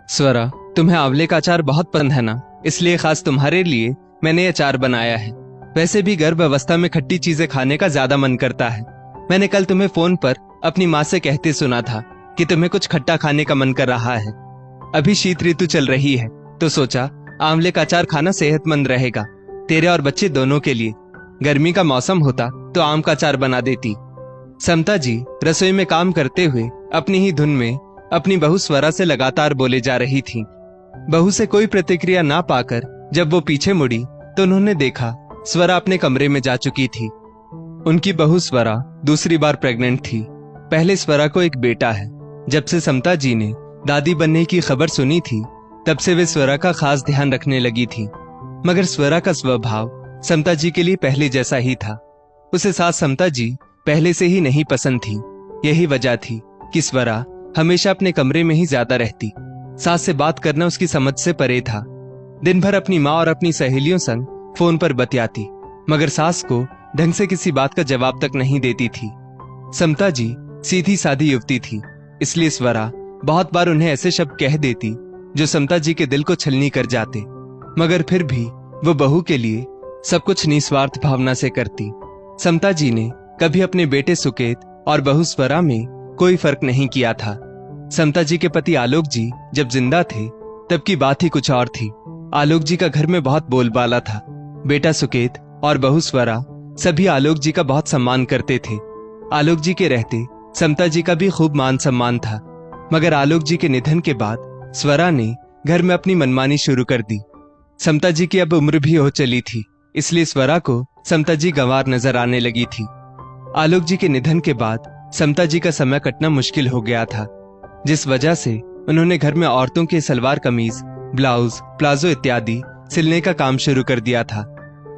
स्वरा, तुम्हें आंवले का अचार बहुत पसंद है ना, इसलिए खास तुम्हारे लिए मैंने ये अचार बनाया है। वैसे भी गर्भ अवस्था में खट्टी चीजें खाने का ज्यादा मन करता है। मैंने कल तुम्हें फोन पर अपनी माँ से कहते सुना था कि तुम्हें कुछ खट्टा खाने का मन कर रहा है। अभी शीत ऋतु चल रही है तो सोचा आंवले का अचार खाना सेहतमंद रहेगा, तेरे और बच्चे दोनों के लिए। गर्मी का मौसम होता तो आम का अचार बना देती। समता जी रसोई में काम करते हुए अपनी ही धुन में अपनी बहू स्वरा से लगातार बोले जा रही थी। बहू से कोई प्रतिक्रिया ना पाकर जब वो पीछे मुड़ी तो उन्होंने देखा स्वरा अपने कमरे में जा चुकी थी। उनकी बहू स्वरा दूसरी बार प्रेग्नेंट थी। पहले स्वरा को एक बेटा है। जब से समता जी ने दादी बनने की खबर सुनी थी तब से वे स्वरा का खास ध्यान रखने लगी थी। मगर स्वरा का स्वभाव समता जी के लिए पहले जैसा ही था। उसे सास समता जी पहले से ही नहीं पसंद थी। यही वजह थी कि स्वरा हमेशा अपने कमरे में ही ज्यादा रहती। सास से बात करना उसकी समझ से परे था। दिन भर अपनी माँ और अपनी सहेलियों संग फोन पर बतियाती, मगर सास को ढंग से किसी बात का जवाब तक नहीं देती थी। समता जी सीधी सादी युवती थी, इसलिए स्वरा बहुत बार उन्हें ऐसे शब्द कह देती जो समता जी के दिल को छलनी कर जाते। मगर फिर भी वो बहू के लिए सब कुछ निस्वार्थ भावना से करती। समता जी ने कभी अपने बेटे सुकेत और बहू स्वरा में कोई फर्क नहीं किया था। समता जी के पति आलोक जी जब जिंदा थे तब की बात ही कुछ और थी। आलोक जी का घर में बहुत बोलबाला था। बेटा सुकेत और बहू स्वरा सभी आलोक जी का बहुत सम्मान करते थे। आलोक जी के रहते समता जी का भी खूब मान सम्मान था। मगर आलोक जी के निधन के बाद स्वरा ने घर में अपनी मनमानी शुरू कर दी। समता जी की अब उम्र भी हो चली थी, इसलिए स्वरा को समता जी गंवार नजर आने लगी थी। आलोक जी के निधन के बाद समता जी का समय कटना मुश्किल हो गया था, जिस वजह से उन्होंने घर में औरतों के सलवार कमीज, ब्लाउज, प्लाजो इत्यादि सिलने का काम शुरू कर दिया था।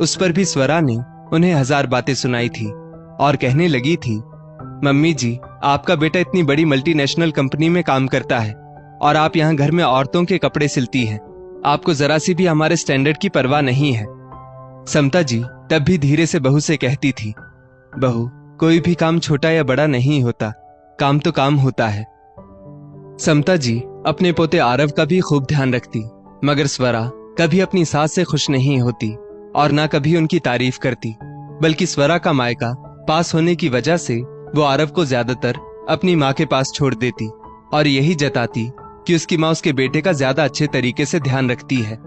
उस पर भी स्वरा ने उन्हें हजार बातें सुनाई थी और कहने लगी थी, मम्मी जी, आपका बेटा इतनी बड़ी मल्टीनेशनल कंपनी में काम करता है और आप यहाँ घर में औरतों के कपड़े सिलती हैं। आपको जरा सी भी हमारे स्टैंडर्ड की परवाह नहीं है। समता जी तब भी धीरे से बहू से कहती थी, बहू, कोई भी काम छोटा या बड़ा नहीं होता, काम तो काम होता है। समता जी अपने पोते आरव का भी खूब ध्यान रखती, मगर स्वरा कभी अपनी सास से खुश नहीं होती और ना कभी उनकी तारीफ करती। बल्कि स्वरा का मायका पास होने की वजह से वो आरव को ज्यादातर अपनी माँ के पास छोड़ देती और यही जताती कि उसकी माँ उसके बेटे का ज्यादा अच्छे तरीके से ध्यान रखती है।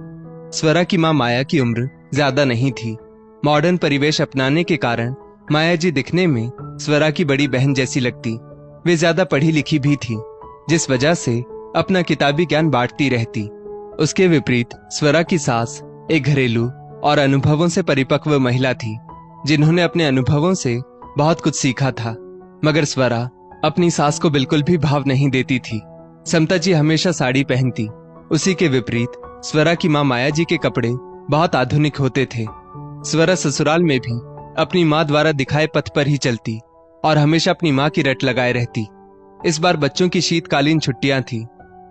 स्वरा की माँ माया की उम्र ज्यादा नहीं थी। मॉडर्न परिवेश अपनाने के कारण माया जी दिखने में स्वरा की बड़ी बहन जैसी लगती। वे ज्यादा पढ़ी लिखी भी थी, जिस वजह से अपना किताबी ज्ञान बांटती रहती। उसके विपरीत स्वरा की सास एक घरेलू और अनुभवों से परिपक्व महिला थी, जिन्होंने अपने अनुभवों से बहुत कुछ सीखा था। मगर स्वरा अपनी सास को बिल्कुल भी भाव नहीं देती थी। समता जी हमेशा साड़ी पहनती। उसी के विपरीत स्वरा की माँ माया जी के कपड़े बहुत आधुनिक होते थे। स्वरा ससुराल में भी अपनी माँ द्वारा दिखाए पथ पर ही चलती और हमेशा अपनी माँ की रट लगाए रहती। इस बार बच्चों की शीतकालीन छुट्टियां थी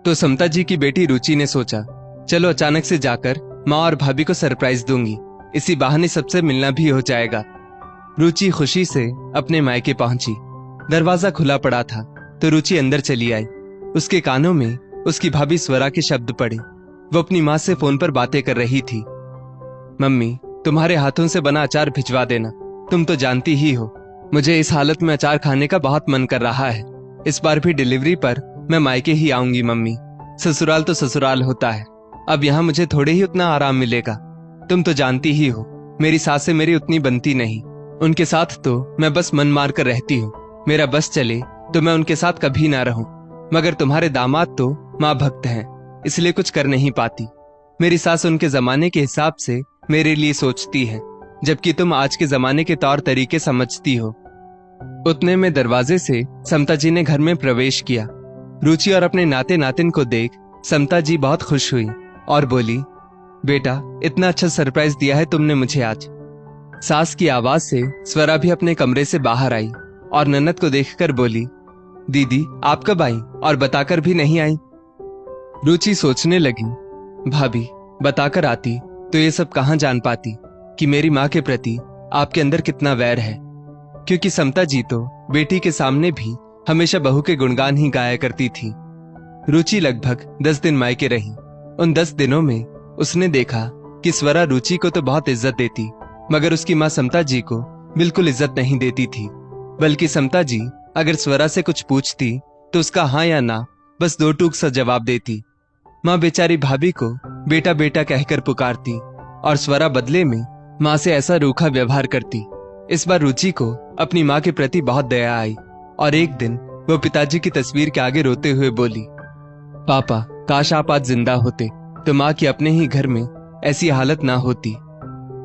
तो समता जी की बेटी रुचि ने सोचा, चलो अचानक से जाकर माँ और भाभी को सरप्राइज दूंगी, इसी बहाने सबसे मिलना भी हो जाएगा। रुचि खुशी से अपने मायके पहुंची। दरवाजा खुला पड़ा था तो रुचि अंदर चली आई। उसके कानों में उसकी भाभी स्वरा के शब्द पड़े। वो अपनी माँ से फोन पर बातें कर रही थी। मम्मी, तुम्हारे हाथों से बना अचार भिजवा देना, तुम तो जानती ही हो मुझे इस हालत में अचार खाने का बहुत मन कर रहा है। इस बार भी डिलीवरी पर मैं मायके ही आऊंगी मम्मी। ससुराल तो ससुराल होता है, अब यहाँ मुझे थोड़े ही उतना आराम मिलेगा। तुम तो जानती ही हो मेरी सास से मेरी उतनी बनती नहीं। उनके साथ तो मैं बस मन मार कर रहती हूँ। मेरा बस चले तो मैं उनके साथ कभी ना रहूं। मगर तुम्हारे दामाद तो माँ भक्त हैं, इसलिए कुछ कर नहीं पाती। मेरी सास उनके जमाने के हिसाब से मेरे लिए सोचती है, जबकि तुम आज के जमाने के तौर तरीके समझती हो। उतने में दरवाजे से समता जी ने घर में प्रवेश किया। रुचि और अपने नाते नातिन को देख समता जी बहुत खुश हुई और बोली, बेटा, इतना अच्छा सरप्राइज दिया है तुमने मुझे आज। सास की आवाज से स्वरा भी अपने कमरे से बाहर आई और ननद को देखकर बोली, दीदी आप कब आई और बताकर भी नहीं आई। रुचि सोचने लगी, भाभी बताकर आती तो ये सब कहां जान पाती कि मेरी माँ के प्रति आपके अंदर कितना वैर है, क्योंकि समता जी तो बेटी के सामने भी हमेशा बहू के गुणगान ही गाया करती थी। रुचि लगभग 10 दिन मायके रही। उन 10 दिनों में उसने देखा कि स्वरा रुचि को तो बहुत इज्जत देती, मगर उसकी माँ समता जी को बिल्कुल इज्जत नहीं देती थी। बल्कि समता जी अगर स्वरा से कुछ पूछती तो उसका हाँ या ना बस 2 टूक सा जवाब देती। माँ बेचारी भाभी को बेटा बेटा कहकर पुकारती और स्वरा बदले में माँ से ऐसा रूखा व्यवहार करती। इस बार रुचि को अपनी माँ के प्रति बहुत दया आई और एक दिन वो पिताजी की तस्वीर के आगे रोते हुए बोली, पापा काश आप आज जिंदा होते तो माँ की अपने ही घर में ऐसी हालत ना होती।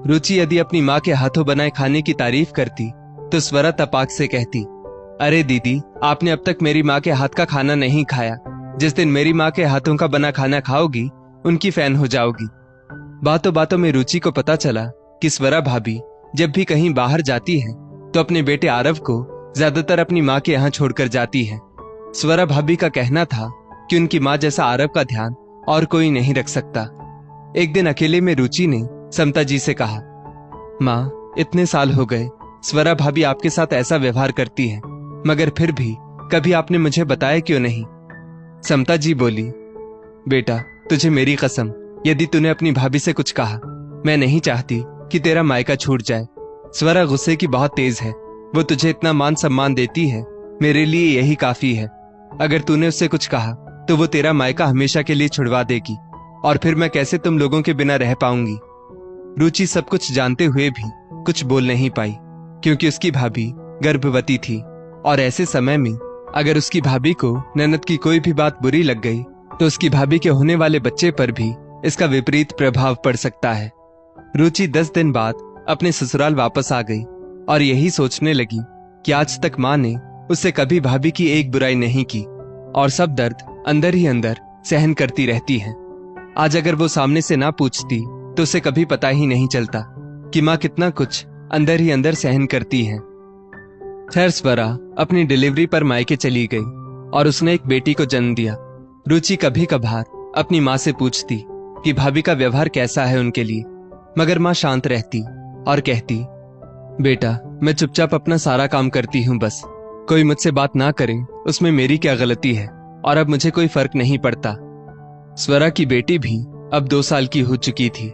रुचि यदि अपनी माँ के हाथों बनाए खाने की तारीफ करती तो स्वरा तपाक से कहती, अरे दीदी, आपने अब तक मेरी माँ के हाथ का खाना नहीं खाया। जिस दिन मेरी माँ के हाथों का बना खाना खाओगी उनकी फैन हो जाओगी। बातों बातों में रुचि को पता चला कि स्वरा भाभी जब भी कहीं बाहर जाती है तो अपने बेटे आरव को ज्यादातर अपनी माँ के यहाँ छोड़कर जाती है। स्वरा भाभी का कहना था कि उनकी माँ जैसा आरव का ध्यान और कोई नहीं रख सकता। एक दिन अकेले में रुचि ने समता जी से कहा, माँ इतने साल हो गए स्वरा भाभी आपके साथ ऐसा व्यवहार करती है, मगर फिर भी कभी आपने मुझे बताया क्यों नहीं? समता जी बोली, बेटा तुझे मेरी कसम, यदि तूने अपनी भाभी से कुछ कहा, मैं नहीं चाहती कि तेरा मायका छूट जाए। स्वरा गुस्से की बहुत तेज है, वो तुझे इतना मान सम्मान देती है, मेरे लिए यही काफी है। अगर तूने उससे कुछ कहा तो वो तेरा मायका हमेशा के लिए छुड़वा देगी और फिर मैं कैसे तुम लोगों के बिना रह पाऊंगी। रुचि सब कुछ जानते हुए भी कुछ बोल नहीं पाई, क्योंकि उसकी भाभी गर्भवती थी और ऐसे समय में अगर उसकी भाभी को ननद की कोई भी बात बुरी लग गई तो उसकी भाभी के होने वाले बच्चे पर भी इसका विपरीत प्रभाव पड़ सकता है। रुचि 10 दिन बाद अपने ससुराल वापस आ गई और यही सोचने लगी कि आज तक माँ ने उससे कभी भाभी की एक बुराई नहीं की और सब दर्द अंदर ही अंदर सहन करती रहती है। आज अगर वो सामने से ना पूछती तो उसे कभी पता ही नहीं चलता कि माँ कितना कुछ अंदर ही अंदर सहन करती है। खैर स्वरा अपनी डिलीवरी पर मायके चली गई और उसने एक बेटी को जन्म दिया। रुचि कभी कभार अपनी माँ से पूछती कि भाभी का व्यवहार कैसा है उनके लिए, मगर माँ शांत रहती और कहती, बेटा मैं चुपचाप अपना सारा काम करती हूँ, बस कोई मुझसे बात ना करे उसमें मेरी क्या गलती है और अब मुझे कोई फर्क नहीं पड़ता। स्वरा की बेटी भी अब 2 साल की हो चुकी थी।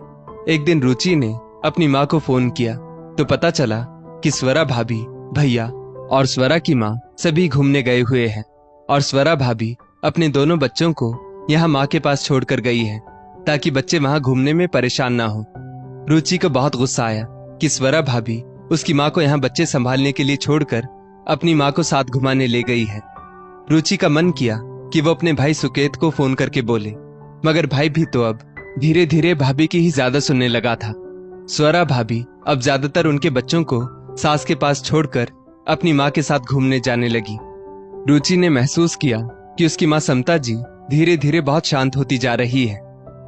एक दिन रुचि ने अपनी माँ को फोन किया तो पता चला कि स्वरा भाभी, भैया और स्वरा की माँ सभी घूमने गए हुए हैं और स्वरा भाभी अपने दोनों बच्चों को यहाँ माँ के पास छोड़कर गई है ताकि बच्चे वहां घूमने में परेशान ना हो। रुचि को बहुत गुस्सा आया कि स्वरा भाभी उसकी माँ को यहाँ बच्चे संभालने के लिए छोड़कर अपनी माँ को साथ घुमाने ले गई है। रुचि का मन किया कि वो अपने भाई सुकेत को फोन करके बोले, मगर भाई भी तो अब धीरे धीरे भाभी की ही ज्यादा सुनने लगा था। स्वरा भाभी अब ज्यादातर उनके बच्चों को सास के पास छोड़कर अपनी माँ के साथ घूमने जाने लगी। रुचि ने महसूस किया कि उसकी माँ समता जी धीरे धीरे बहुत शांत होती जा रही है।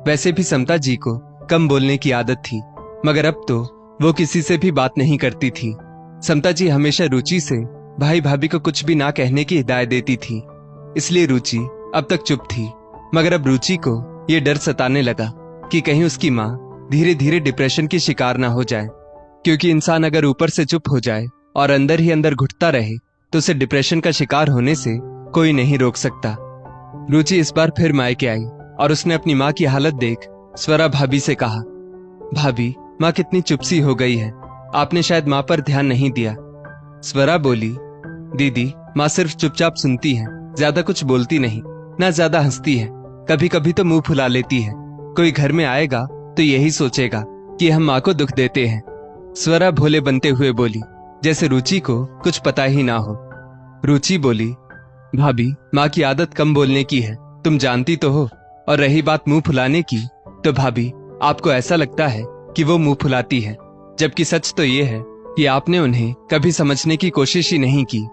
वैसे भी समता जी को कम बोलने की आदत थी, मगर अब तो वो किसी से भी बात नहीं करती थी। समता जी हमेशा रुचि से भाई भाभी को कुछ भी ना कहने की हिदायत देती थी, इसलिए रुचि अब तक चुप थी। मगर अब रुचि को ये डर सताने लगा कि कहीं उसकी माँ धीरे धीरे डिप्रेशन की शिकार ना हो जाए, क्योंकि इंसान अगर ऊपर से चुप हो जाए और अंदर ही अंदर घुटता रहे तो उसे डिप्रेशन का शिकार होने से कोई नहीं रोक सकता। रुचि इस बार फिर मायके आई और उसने अपनी माँ की हालत देख स्वरा भाभी से कहा, भाभी माँ कितनी चुप सी हो गई है, आपने शायद माँ पर ध्यान नहीं दिया। स्वरा बोली, दीदी माँ सिर्फ चुपचाप सुनती है, ज्यादा कुछ बोलती नहीं, ना ज्यादा हंसती है, कभी कभी तो मुंह फुला लेती है। कोई घर में आएगा तो यही सोचेगा कि हम माँ को दुख देते हैं। स्वरा भोले बनते हुए बोली, जैसे रुचि को कुछ पता ही ना हो। रुचि बोली, भाभी माँ की आदत कम बोलने की है, तुम जानती तो हो, और रही बात मुंह फुलाने की, तो भाभी आपको ऐसा लगता है कि वो मुंह फुलाती है, जबकि सच तो ये है कि आपने उन्हें कभी समझने की कोशिश ही नहीं की।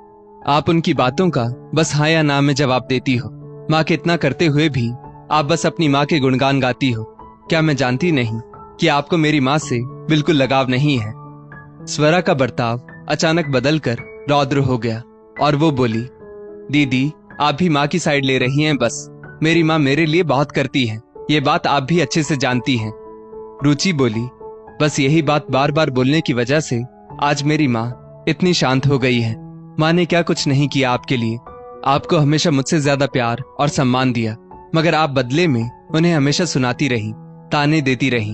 आप उनकी बातों का बस हाँ या ना में जवाब देती हो। माँ के इतना करते हुए भी आप बस अपनी माँ के गुणगान गाती हो। क्या मैं जानती नहीं कि आपको मेरी माँ से बिल्कुल लगाव नहीं है? स्वरा का बर्ताव अचानक बदलकर रौद्र हो गया और वो बोली, दीदी आप भी माँ की साइड ले रही हैं बस। मेरी माँ मेरे लिए बहुत करती है, ये बात आप भी अच्छे से जानती हैं। रुचि बोली, बस यही बात बार बार बोलने की वजह से आज मेरी माँ इतनी शांत हो गई है। माँ ने क्या कुछ नहीं किया आपके लिए, आपको हमेशा मुझसे ज्यादा प्यार और सम्मान दिया, मगर आप बदले में उन्हें हमेशा सुनाती रही, ताने देती रही।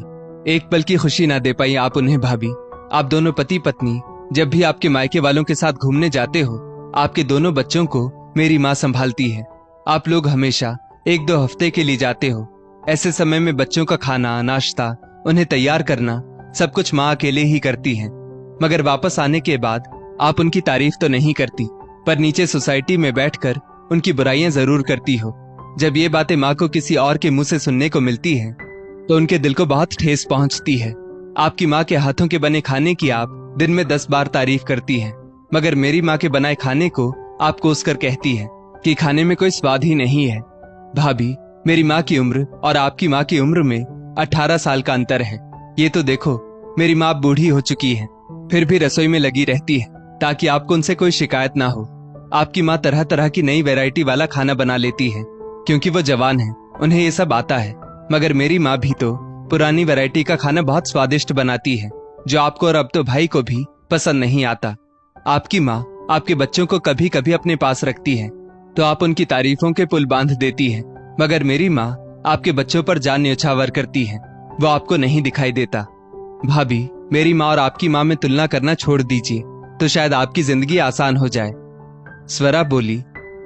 एक पल की खुशी ना दे पाई आप उन्हें भाभी। आप दोनों पति पत्नी जब भी आपके मायके वालों के साथ घूमने जाते हो, आपके दोनों बच्चों को मेरी माँ संभालती है। आप लोग हमेशा 1-2 हफ्ते के लिए जाते हो। ऐसे समय में बच्चों का खाना, नाश्ता, उन्हें तैयार करना, सब कुछ माँ अकेले ही करती हैं। मगर वापस आने के बाद आप उनकी तारीफ तो नहीं करती, पर नीचे सोसाइटी में बैठकर उनकी बुराइयां जरूर करती हो। जब ये बातें माँ को किसी और के मुंह से सुनने को मिलती हैं, तो उनके दिल को बहुत ठेस पहुंचती है। आपकी माँ के हाथों के बने खाने की आप दिन में 10 बार तारीफ करती हैं, मगर मेरी माँ के बनाए खाने को आप कोस कर कहती है कि खाने में कोई स्वाद ही नहीं है। भाभी, मेरी माँ की उम्र और आपकी माँ की उम्र में 18 साल का अंतर है। ये तो देखो, मेरी माँ बूढ़ी हो चुकी है, फिर भी रसोई में लगी रहती है ताकि आपको उनसे कोई शिकायत ना हो। आपकी माँ तरह तरह की नई वैरायटी वाला खाना बना लेती है, क्योंकि वो जवान है, उन्हें ये सब आता है। मगर मेरी माँ भी तो पुरानी वैरायटी का खाना बहुत स्वादिष्ट बनाती है, जो आपको और अब तो भाई को भी पसंद नहीं आता। आपकी माँ आपके बच्चों को कभी कभी अपने पास रखती है, तो आप उनकी तारीफों के पुल बांध देती है। मगर मेरी माँ आपके बच्चों पर जान न्यौछावर करती है, वो आपको नहीं दिखाई देता। भाभी, मेरी माँ और आपकी माँ में तुलना करना छोड़ दीजिए, तो शायद आपकी जिंदगी आसान हो जाए। स्वरा बोली,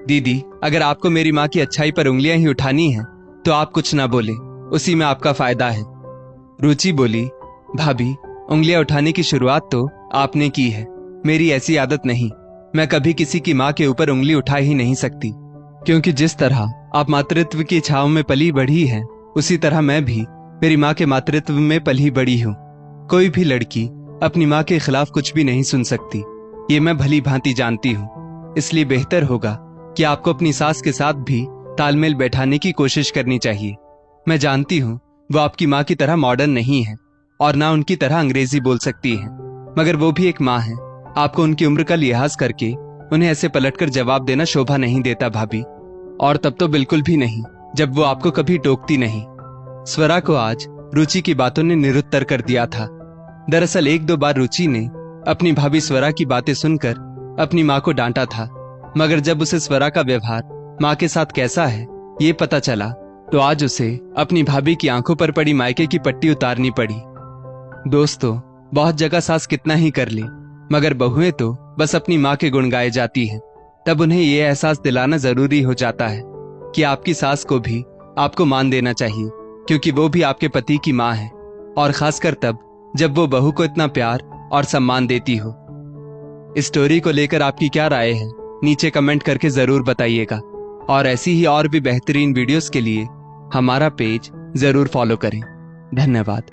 दीदी, अगर आपको मेरी माँ की अच्छाई पर उंगलियां ही उठानी है तो आप कुछ ना बोले, उसी में आपका फायदा है। रुचि बोली, भाभी, उंगलियां उठाने की शुरुआत तो आपने की है, मेरी ऐसी आदत नहीं। मैं कभी किसी की माँ के ऊपर उंगली उठा ही नहीं सकती, क्योंकि जिस तरह आप मातृत्व की छाव में पली बढ़ी हैं, उसी तरह मैं भी मेरी माँ के मातृत्व में पली बढ़ी हूँ। कोई भी लड़की अपनी माँ के खिलाफ कुछ भी नहीं सुन सकती, ये मैं भली भांति जानती हूँ। इसलिए बेहतर होगा कि आपको अपनी सास के साथ भी तालमेल बैठाने की कोशिश करनी चाहिए। मैं जानती हूँ वो आपकी माँ की तरह मॉडर्न नहीं है और ना उनकी तरह अंग्रेजी बोल सकती है, मगर वो भी एक माँ है। आपको उनकी उम्र का लिहाज करके उन्हें ऐसे पलटकर जवाब देना शोभा नहीं देता भाभी, और तब तो बिल्कुल भी नहीं जब वो आपको कभी टोकती नहीं। स्वरा को आज रुचि की बातों ने निरुत्तर कर दिया था। दरअसल 1-2 बार रुचि ने अपनी भाभी स्वरा की बातें सुनकर अपनी माँ को डांटा था, मगर जब उसे स्वरा का व्यवहार माँ के साथ कैसा है ये पता चला, तो आज उसे अपनी भाभी की आंखों पर पड़ी मायके की पट्टी उतारनी पड़ी। दोस्तों, बहुत जगह सास कितना ही कर ले, मगर बहुएं तो बस अपनी माँ के गुण गाए जाती हैं। तब उन्हें ये एहसास दिलाना जरूरी हो जाता है कि आपकी सास को भी आपको मान देना चाहिए, क्योंकि वो भी आपके पति की माँ है, और खासकर तब जब वो बहू को इतना प्यार और सम्मान देती हो। इस स्टोरी को लेकर आपकी क्या राय है, नीचे कमेंट करके जरूर बताइएगा, और ऐसी ही और भी बेहतरीन वीडियोस के लिए हमारा पेज जरूर फॉलो करें। धन्यवाद।